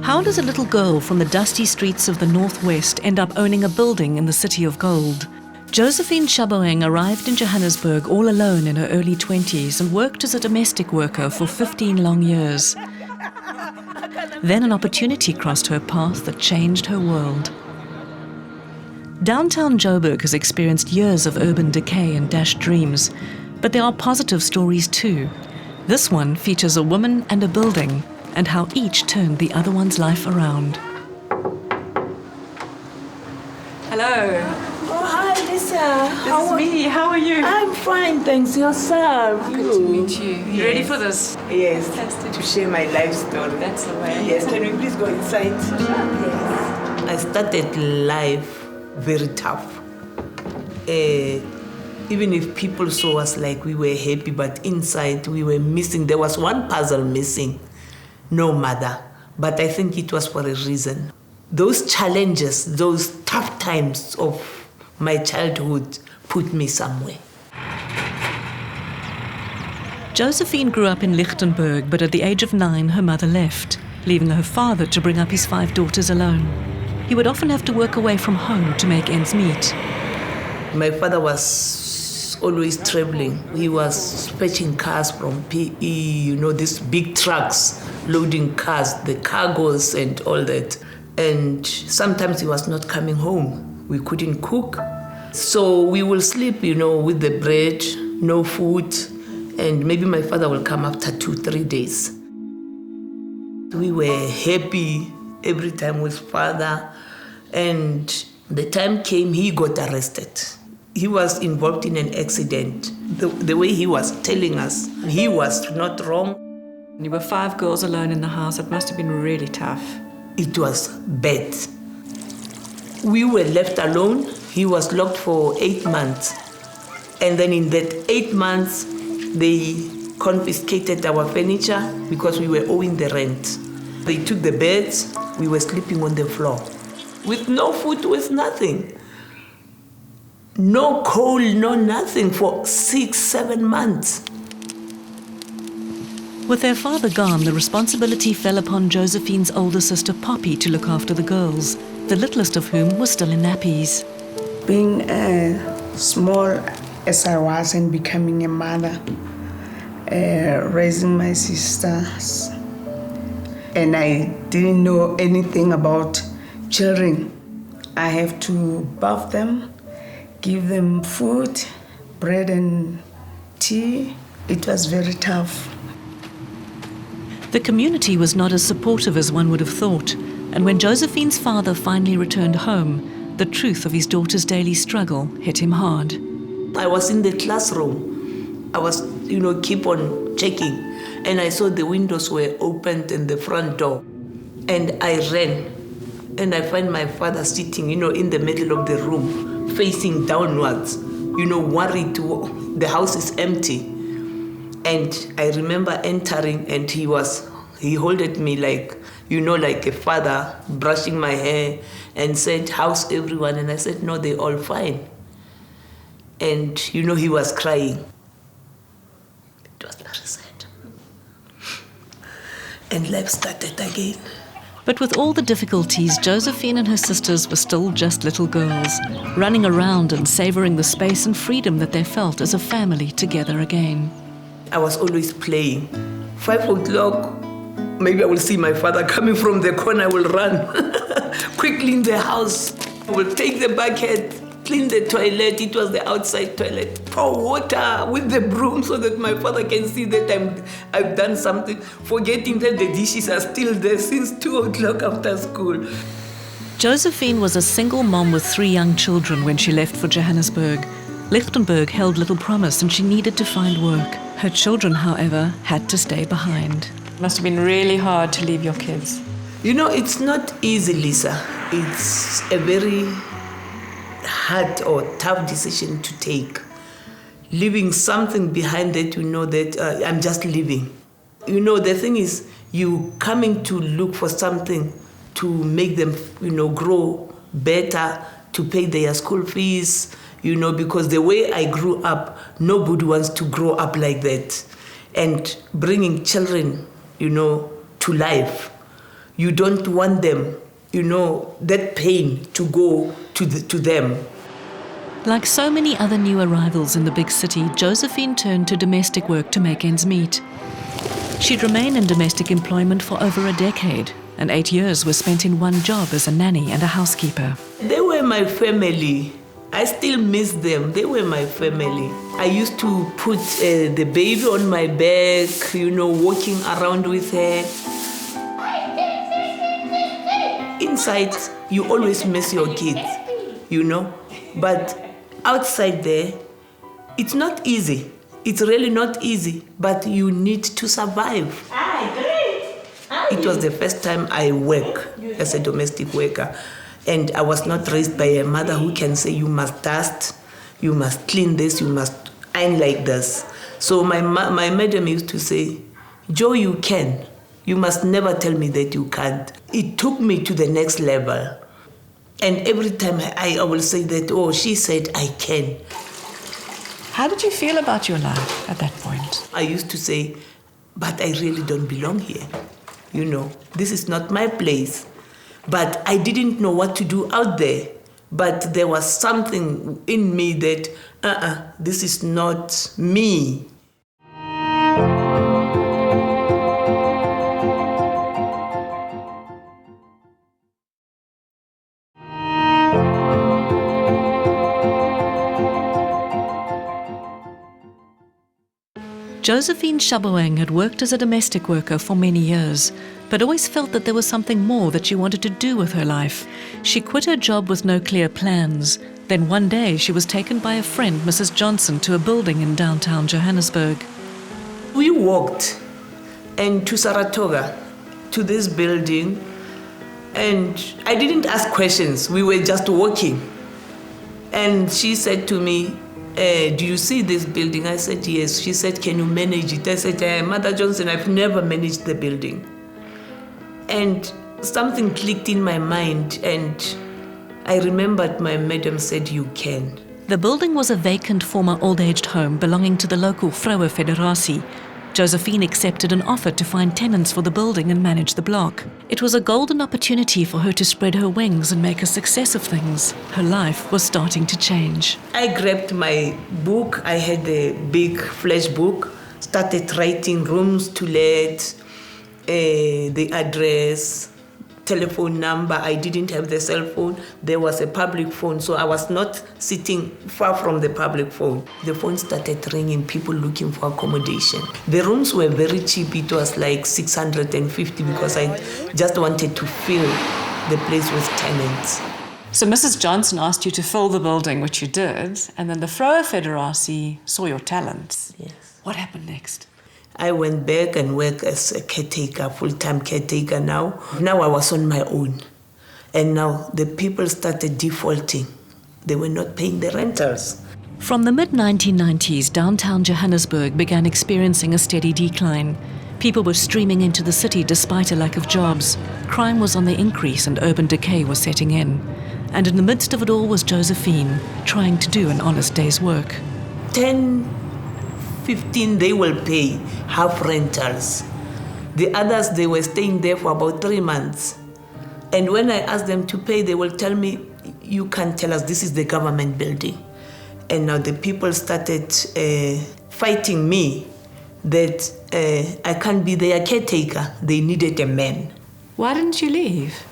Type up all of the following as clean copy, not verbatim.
How does a little girl from the dusty streets of the Northwest end up owning a building in the City of Gold? Josephine Tshaboeng arrived in Johannesburg all alone in her early 20s and worked as a domestic worker for 15 long years. Then an opportunity crossed her path that changed her world. Downtown Joburg has experienced years of urban decay and dashed dreams, but there are positive stories too. This one features a woman and a building, and how each turned the other one's life around. Hello. Oh, hi, Lisa. This is me. How are you? I'm fine, thanks. Yourself? Good to meet you. You ready for this? Yes, Fantastic. to share my life story. That's the way. Yes, can we please go inside? Yes. I started life very tough. Even if people saw us like we were happy, but inside we were missing. There was one puzzle missing. No mother. But I think it was for a reason. Those challenges, those tough times of my childhood put me somewhere. Josephine grew up in Lichtenburg, but at the age of 9, her mother left, leaving her father to bring up his 5 daughters alone. He would often have to work away from home to make ends meet. My father was always traveling. He was fetching cars from PE, these big trucks, loading cars, the cargoes and all that. And sometimes he was not coming home. We couldn't cook. So we will sleep, with the bread, no food. And maybe my father will come after 2-3 days. We were happy every time with father. And the time came, he got arrested. He was involved in an accident. The way he was telling us, he was not wrong. You were 5 girls alone in the house. It must have been really tough. It was bad. We were left alone. He was locked for 8 months. And then in that 8 months, they confiscated our furniture because we were owing the rent. They took the beds. We were sleeping on the floor. With no food, with nothing. No coal, no nothing for 6-7 months. With their father gone, the responsibility fell upon Josephine's older sister Poppy to look after the girls, the littlest of whom was still in nappies. Being small as I was and becoming a mother, raising my sisters, and I didn't know anything about children. I have to bath them, give them food, bread and tea. It was very tough. The community was not as supportive as one would have thought, and when Josephine's father finally returned home, the truth of his daughter's daily struggle hit him hard. I was in the classroom. I was, keep on checking, and I saw the windows were opened and the front door. And I ran, and I find my father sitting, in the middle of the room, facing downwards, worried. The house is empty. And I remember entering, and he holded me like a father, brushing my hair, and said, "How's everyone?" And I said, "No, they're all fine." And, he was crying. It was very sad. And life started again. But with all the difficulties, Josephine and her sisters were still just little girls, running around and savoring the space and freedom that they felt as a family together again. I was always playing. 5 o'clock, maybe I will see my father coming from the corner. I will run quickly in the house. I will take the bucket, clean the toilet. It was the outside toilet. Pour water with the broom so that my father can see that I've done something, forgetting that the dishes are still there since 2 o'clock after school. Josephine was a single mom with 3 young children when she left for Johannesburg. Lichtenburg held little promise and she needed to find work. Her children, however, had to stay behind. It must have been really hard to leave your kids. It's not easy, Lisa. It's a very hard or tough decision to take. Leaving something behind that that I'm just leaving. The thing is, you coming to look for something to make them, grow better, to pay their school fees, because the way I grew up, nobody wants to grow up like that. And bringing children, to life, You don't want them, that pain to go to them. Like so many other new arrivals in the big city, Josephine turned to domestic work to make ends meet. She'd remain in domestic employment for over a decade, and 8 years were spent in one job as a nanny and a housekeeper. They were my family. I still miss them. They were my family. I used to put the baby on my back, walking around with her. Inside, you always miss your kids, But outside there, it's not easy. It's really not easy, but you need to survive. It was the first time I work as a domestic worker. And I was not raised by a mother who can say, you must dust, you must clean this, you must iron like this. So my madam used to say, Joe, you can. You must never tell me that you can't. It took me to the next level. And every time I will say that, oh, she said I can. How did you feel about your life at that point? I used to say, but I really don't belong here. This is not my place. But I didn't know what to do out there. But there was something in me that, this is not me. Josephine Tshaboeng had worked as a domestic worker for many years, but always felt that there was something more that she wanted to do with her life. She quit her job with no clear plans. Then one day she was taken by a friend, Mrs. Johnson, to a building in downtown Johannesburg. We walked to Saratoga, to this building, and I didn't ask questions. We were just walking. And she said to me, do you see this building? I said, yes. She said, can you manage it? I said, Mother Johnson, I've never managed the building. And something clicked in my mind, and I remembered my madam said, you can. The building was a vacant former old-aged home belonging to the local Vroue Federasie. Josephine accepted an offer to find tenants for the building and manage the block. It was a golden opportunity for her to spread her wings and make a success of things. Her life was starting to change. I grabbed my book. I had a big flash book, started writing rooms to let, the address, telephone number. I didn't have the cell phone. There was a public phone, so I was not sitting far from the public phone. The phone started ringing, people looking for accommodation. The rooms were very cheap. It was like 650 because I just wanted to fill the place with tenants. So Mrs. Johnson asked you to fill the building, which you did, and then the Vroue Federasie saw your talents. Yes. What happened next? I went back and worked as a caretaker, full-time caretaker now. Now I was on my own. And now the people started defaulting. They were not paying the rentals. From the mid-1990s, downtown Johannesburg began experiencing a steady decline. People were streaming into the city despite a lack of jobs. Crime was on the increase and urban decay was setting in. And in the midst of it all was Josephine, trying to do an honest day's work. 15, they will pay half rentals. The others, they were staying there for about 3 months. And when I asked them to pay, they will tell me, you can't tell us, this is the government building. And now the people started fighting me that I can't be their caretaker. They needed a man. Why didn't you leave?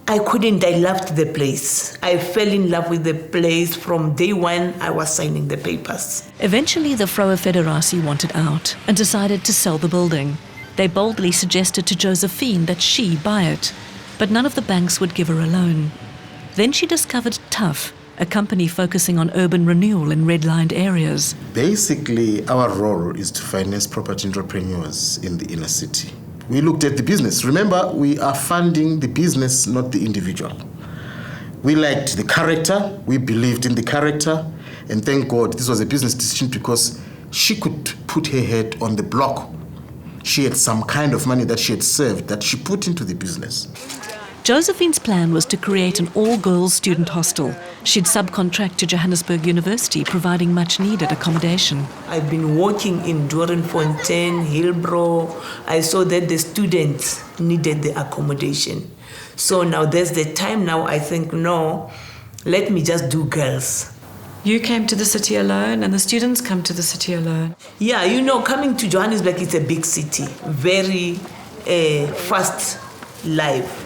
I couldn't. I loved the place. I fell in love with the place. From day one, I was signing the papers. Eventually, the Vroue Federasie wanted out and decided to sell the building. They boldly suggested to Josephine that she buy it, but none of the banks would give her a loan. Then she discovered Tough, a company focusing on urban renewal in red-lined areas. Basically, our role is to finance property entrepreneurs in the inner city. We looked at the business. Remember, we are funding the business, not the individual. We liked the character, we believed in the character, and thank God this was a business decision because she could put her head on the block. She had some kind of money that she had saved that she put into the business. Josephine's plan was to create an all-girls student hostel. She'd subcontract to Johannesburg University, providing much-needed accommodation. I've been working in Doornfontein, Hillbrow. I saw that the students needed the accommodation. So now there's the time now I think, no, let me just do girls. You came to the city alone and the students come to the city alone. Yeah, coming to Johannesburg, it's a big city, very fast life.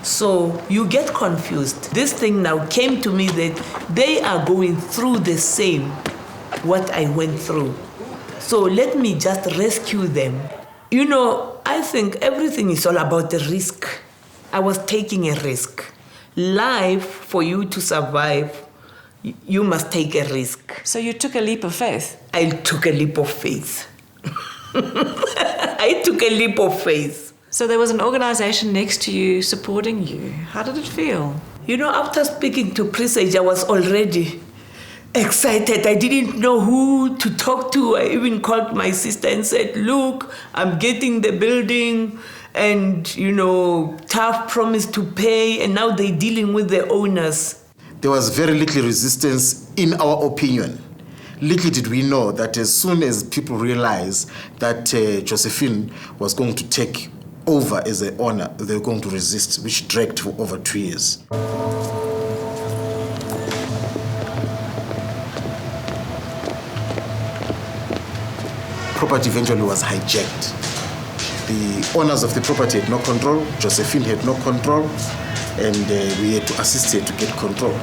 So you get confused. This thing now came to me that they are going through the same what I went through. So let me just rescue them. I think everything is all about the risk. I was taking a risk. Life, for you to survive, you must take a risk. So you took a leap of faith? I took a leap of faith. I took a leap of faith. So there was an organization next to you supporting you. How did it feel? After speaking to Presage, I was already excited. I didn't know who to talk to. I even called my sister and said, look, I'm getting the building and, tough promise to pay, and now they're dealing with the owners. There was very little resistance in our opinion. Little did we know that as soon as people realized that Josephine was going to take over as the owner, they were going to resist, which dragged for over 2 years. Property eventually was hijacked. The owners of the property had no control, Josephine had no control, and we had to assist her to get control.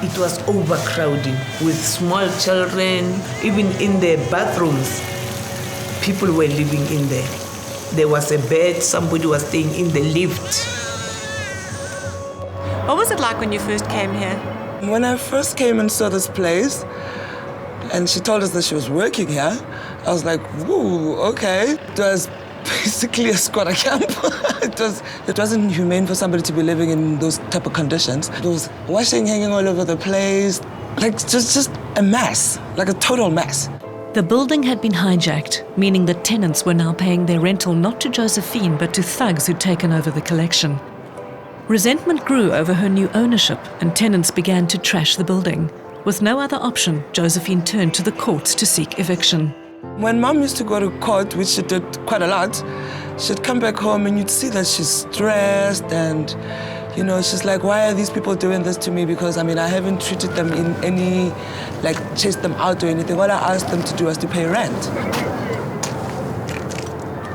It was overcrowding with small children. Even in the bathrooms, people were living in there. There was a bed, somebody was staying in the lift. What was it like when you first came here? When I first came and saw this place, and she told us that she was working here, I was like, woo, okay. It was basically a squatter camp. It wasn't humane for somebody to be living in those type of conditions. There was washing hanging all over the place, like just a mess, like a total mess. The building had been hijacked, meaning that tenants were now paying their rental not to Josephine but to thugs who'd taken over the collection. Resentment grew over her new ownership and tenants began to trash the building. With no other option, Josephine turned to the courts to seek eviction. When Mom used to go to court, which she did quite a lot, she'd come back home and you'd see that she's stressed and, she's like, why are these people doing this to me? Because, I haven't treated them in any, chased them out or anything. All I asked them to do was to pay rent.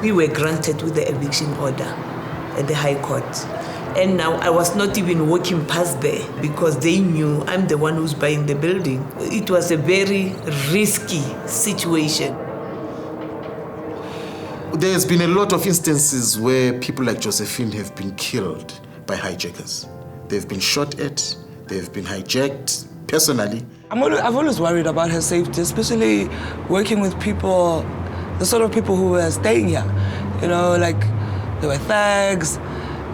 We were granted with the eviction order at the High Court. And now I was not even walking past there because they knew I'm the one who's buying the building. It was a very risky situation. There's been a lot of instances where people like Josephine have been killed by hijackers. They've been shot at, they've been hijacked personally. I've always worried about her safety, especially working with people, the sort of people who were staying here. There were thugs,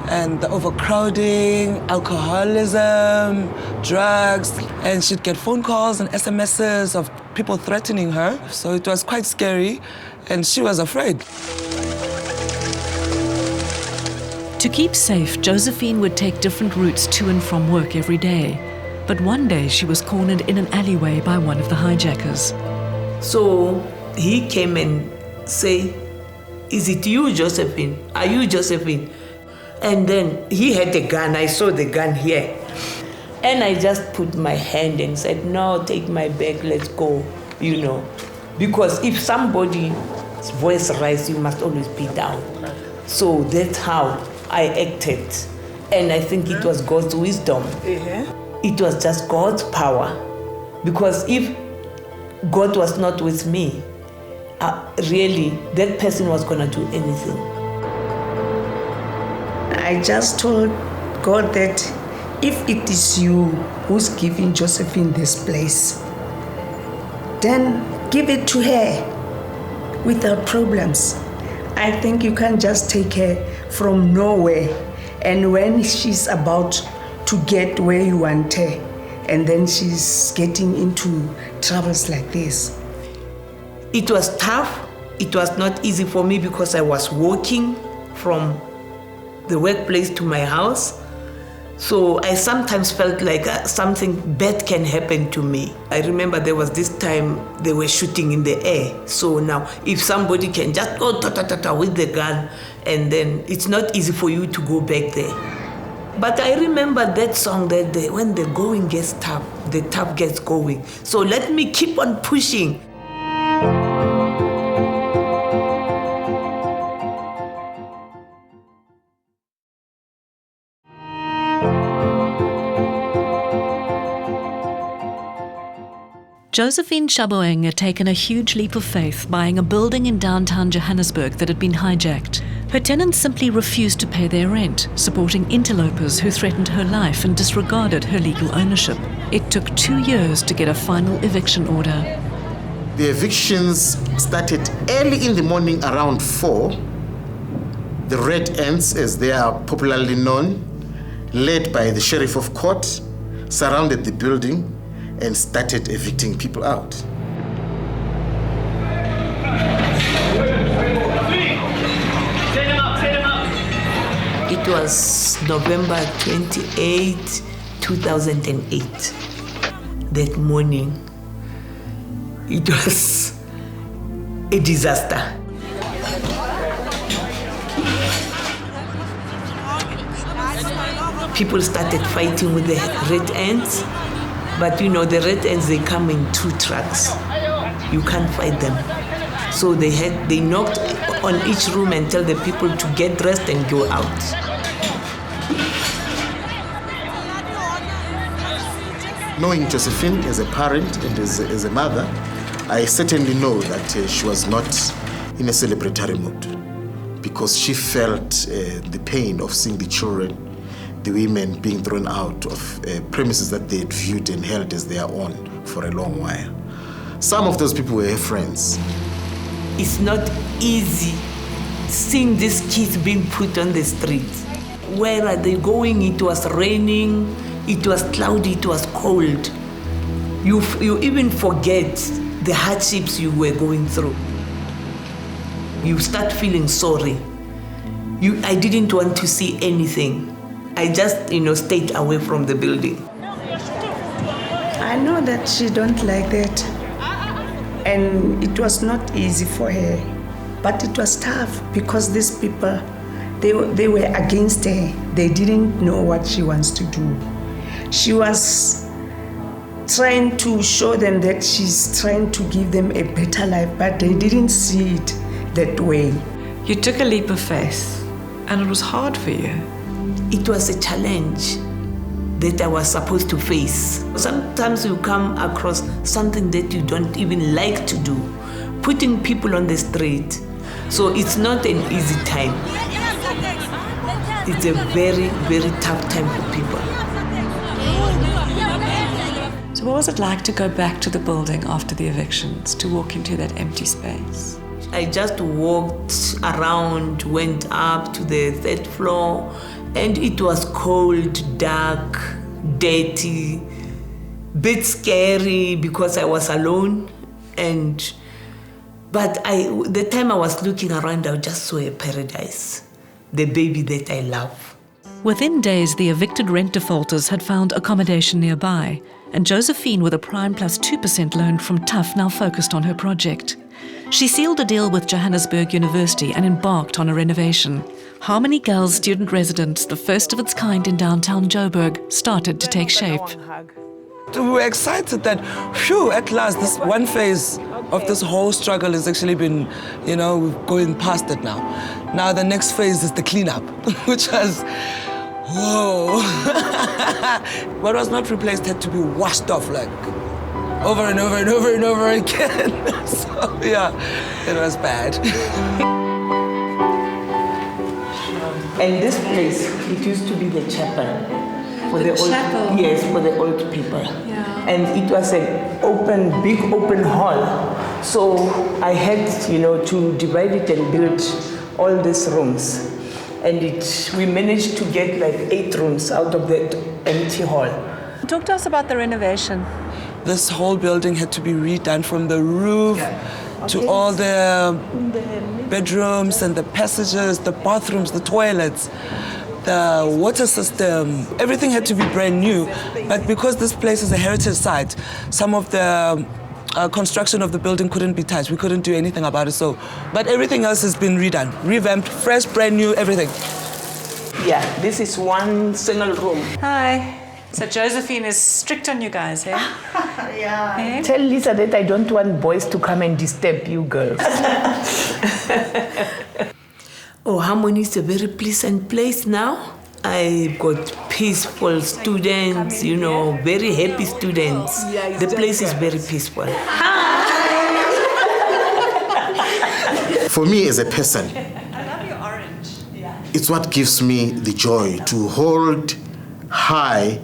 and the overcrowding, alcoholism, drugs, and she'd get phone calls and SMSs of people threatening her. So it was quite scary, and she was afraid. To keep safe, Josephine would take different routes to and from work every day. But one day she was cornered in an alleyway by one of the hijackers. So he came and said, is it you, Josephine? Are you Josephine? And then he had a gun. I saw the gun here. And I just put my hand and said, no, take my bag, let's go, Because if somebody's voice rises, you must always be down. So that's how I acted. And I think it was God's wisdom. It was just God's power. Because if God was not with me, really, that person was going to do anything. I just told God that if it is you who's giving Josephine this place, then give it to her without problems. I think you can't just take her from nowhere, and when she's about to get where you want her, and then she's getting into troubles like this. It was tough. It was not easy for me because I was walking from the workplace to my house. So I sometimes felt like something bad can happen to me. I remember there was this time they were shooting in the air. So now if somebody can just go ta-ta-ta-ta with the gun, and then it's not easy for you to go back there. But I remember that song that when the going gets tough, the tough gets going. So let me keep on pushing. Josephine Tshaboeng had taken a huge leap of faith buying a building in downtown Johannesburg that had been hijacked. Her tenants simply refused to pay their rent, supporting interlopers who threatened her life and disregarded her legal ownership. It took 2 years to get a final eviction order. The evictions started early in the morning around 4. The Red Ants, as they are popularly known, led by the Sheriff of Court, surrounded the building and started evicting people out. It was November 28, 2008. That morning, it was a disaster. People started fighting with the Red Ants. But you know, the Red Ants, they come in 2 trucks. You can't fight them. So they knocked on each room and tell the people to get dressed and go out. Knowing Josephine as a parent and as a mother, I certainly know that she was not in a celebratory mood, because she felt the pain of seeing the children, the women being thrown out of premises that they had viewed and held as their own for a long while. Some of those people were her friends. It's not easy seeing these kids being put on the streets. Where are they going? It was raining, it was cloudy, it was cold. You even forget the hardships you were going through. You start feeling sorry. I didn't want to see anything. I just, stayed away from the building. I know that she don't like that. And it was not easy for her. But it was tough because these people, they were against her. They didn't know what she wants to do. She was trying to show them that she's trying to give them a better life, but they didn't see it that way. You took a leap of faith, and it was hard for you. It was a challenge that I was supposed to face. Sometimes you come across something that you don't even like to do, putting people on the street. So it's not an easy time. It's a very, very tough time for people. So what was it like to go back to the building after the evictions, to walk into that empty space? I just walked around, went up to the 3rd floor, and it was cold, dark, dirty, bit scary because I was alone. But the time I was looking around, I just saw a paradise, the baby that I love. Within days, the evicted rent defaulters had found accommodation nearby, and Josephine, with a prime plus 2% loan from TUF, now focused on her project. She sealed a deal with Johannesburg University and embarked on a renovation. Harmony Girls Student Residence, the first of its kind in downtown Joburg, started to take shape. We were excited that, at last, this one phase of this whole struggle has actually been, we're going past it now. Now the next phase is the cleanup, which was, whoa. What was not replaced had to be washed off, like, over and over and over and over again. So, yeah, it was bad. And this place, it used to be the chapel. For the old, chapel? Yes, for the old people. Yeah. And it was an big open hall. So I had, to divide it and build all these rooms. And we managed to get like 8 rooms out of that empty hall. Talk to us about the renovation. This whole building had to be redone from the roof to all the bedrooms and the passages, the bathrooms, the toilets, the water system. Everything had to be brand new. But because this place is a heritage site, some of the construction of the building couldn't be touched. We couldn't do anything about it. But everything else has been redone, revamped, fresh, brand new, everything. Yeah, this is one single room. Hi. So Josephine is strict on you guys, eh? Yeah. Eh? Tell Lisa that I don't want boys to come and disturb you girls. Oh, Harmony is a very pleasant place now. I've got peaceful students, you know, very happy students. The place is very peaceful. For me as a person, it's what gives me the joy to hold high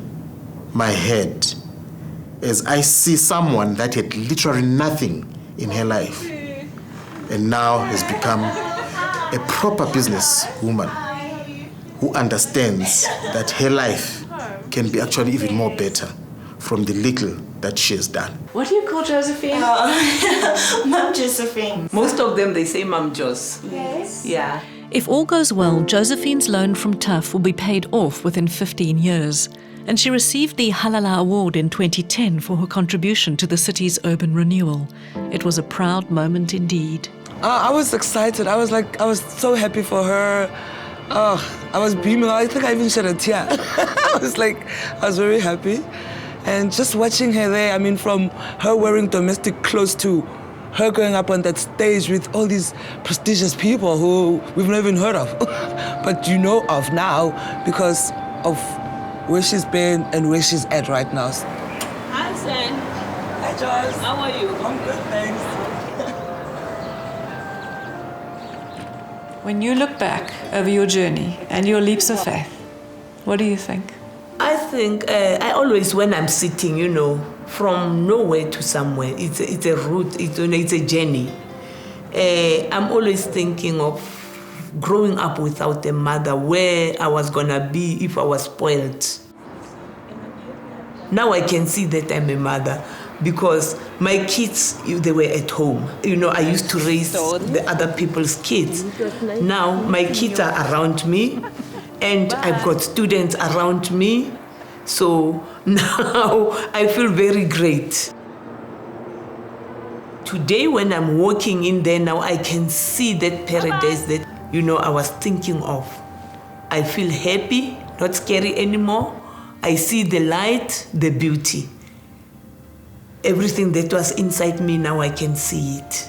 my head as I see someone that had literally nothing in her life and now has become a proper businesswoman who understands that her life can be actually even more better from the little that she has done. What do you call Josephine? Mom Josephine. Most of them, they say Mom Jos. Yes. Yeah. If all goes well, Josephine's loan from TUF will be paid off within 15 years. And she received the Halala Award in 2010 for her contribution to the city's urban renewal. It was a proud moment indeed. I was excited. I was so happy for her. I was beaming. I think I even shed a tear. I was very happy. And just watching her there, I mean, from her wearing domestic clothes to her going up on that stage with all these prestigious people who we've never even heard of, but you know of now because of where she's been and where she's at right now. Hi, Sen. Hi, Joyce. How are you? I'm good, thanks. When you look back over your journey and your leaps of faith, what do you think? I think I always, when I'm sitting, you know, from nowhere to somewhere, it's a route, it's a journey. I'm always thinking of growing up without a mother, where I was gonna be if I was spoiled. Now I can see that I'm a mother because my kids, they were at home. You know, I used to raise the other people's kids. Now my kids are around me and I've got students around me. So now I feel very great. Today when I'm walking in there now, I can see that paradise that, you know, I was thinking of. I feel happy, not scary anymore. I see the light, the beauty. Everything that was inside me, now I can see it.